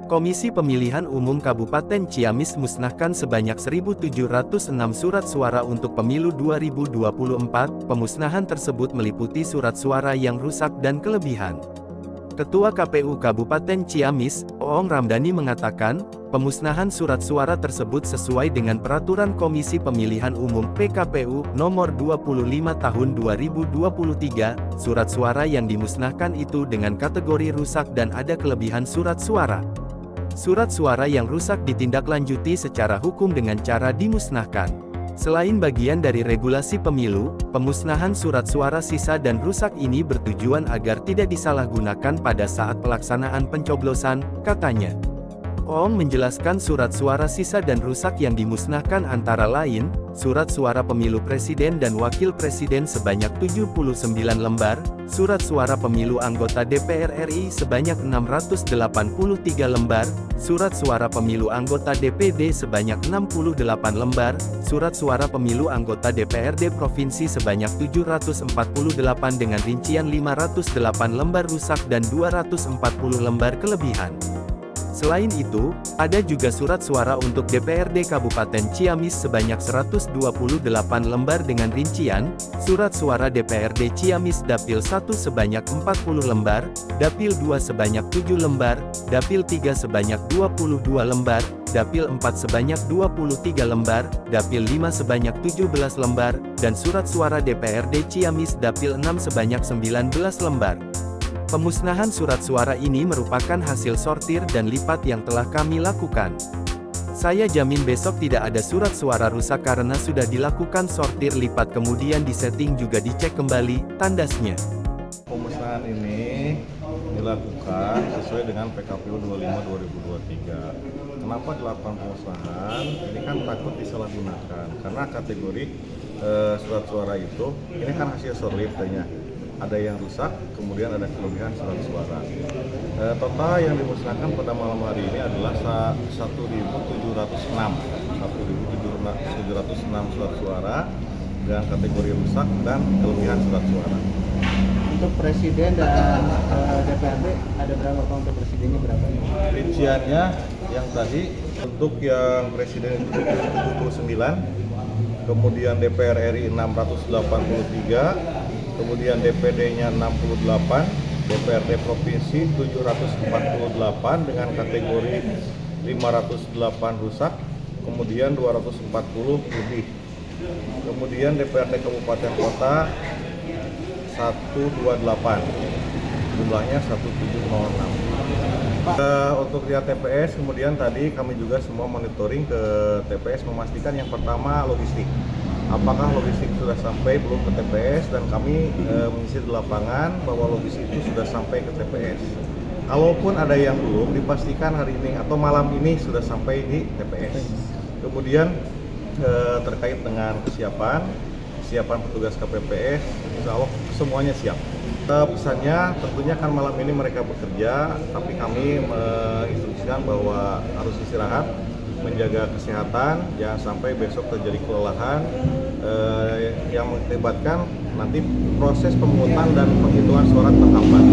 Komisi Pemilihan Umum Kabupaten Ciamis musnahkan sebanyak 1.706 surat suara untuk pemilu 2024. Pemusnahan tersebut meliputi surat suara yang rusak dan kelebihan. Ketua KPU Kabupaten Ciamis, Oong Ramdhani mengatakan, pemusnahan surat suara tersebut sesuai dengan Peraturan Komisi Pemilihan Umum (PKPU) Nomor 25 Tahun 2023. Surat suara yang dimusnahkan itu dengan kategori rusak dan ada kelebihan surat suara. Surat suara yang rusak ditindaklanjuti secara hukum dengan cara dimusnahkan. Selain bagian dari regulasi pemilu, pemusnahan surat suara sisa dan rusak ini bertujuan agar tidak disalahgunakan pada saat pelaksanaan pencoblosan, katanya. Oong menjelaskan surat suara sisa dan rusak yang dimusnahkan antara lain, surat suara pemilu presiden dan wakil presiden sebanyak 79 lembar, surat suara pemilu anggota DPR RI sebanyak 683 lembar, surat suara pemilu anggota DPD sebanyak 68 lembar, surat suara pemilu anggota DPRD provinsi sebanyak 748 dengan rincian 508 lembar rusak dan 240 lembar kelebihan. Selain itu, ada juga surat suara untuk DPRD Kabupaten Ciamis sebanyak 128 lembar dengan rincian, surat suara DPRD Ciamis Dapil 1 sebanyak 40 lembar, Dapil 2 sebanyak 7 lembar, Dapil 3 sebanyak 22 lembar, Dapil 4 sebanyak 23 lembar, Dapil 5 sebanyak 17 lembar, dan surat suara DPRD Ciamis Dapil 6 sebanyak 19 lembar. Pemusnahan surat suara ini merupakan hasil sortir dan lipat yang telah kami lakukan. Saya jamin besok tidak ada surat suara rusak karena sudah dilakukan sortir lipat kemudian disetting juga dicek kembali, tandasnya. Pemusnahan ini dilakukan sesuai dengan PKPU 25/2023. Kenapa dilakukan pemusnahan? Ini kan takut disalahgunakan karena kategori surat suara itu, ini kan hasil sortir tanya. Ada yang rusak, kemudian ada kelebihan surat suara. Total yang dimusnahkan pada malam hari ini adalah 1.706 surat suara dengan kategori rusak dan kelebihan surat suara. Untuk presiden dan DPRD ada berapa Pak? Untuk presidennya berapa? Rinciannya yang tadi untuk yang presiden itu 79, kemudian DPR RI 683, kemudian DPD-nya 68, DPRD Provinsi 748 dengan kategori 508 rusak, kemudian 240 lebih. Kemudian DPRD Kabupaten Kota 128, jumlahnya 1706. Untuk lihat TPS, kemudian tadi kami juga semua monitoring ke TPS memastikan yang pertama logistik. Apakah logistik sudah sampai belum ke TPS, dan kami mengisi di lapangan bahwa logistik itu sudah sampai ke TPS. Kalaupun ada yang belum, dipastikan hari ini atau malam ini sudah sampai di TPS. Kemudian terkait dengan kesiapan petugas KPPS, insya Allah semuanya siap. Pesannya tentunya kan malam ini mereka bekerja, tapi kami menginstruksikan bahwa harus istirahat, menjaga kesehatan, jangan sampai besok terjadi kelelahan yang mengakibatkan nanti proses pemungutan dan penghitungan suara terhambat.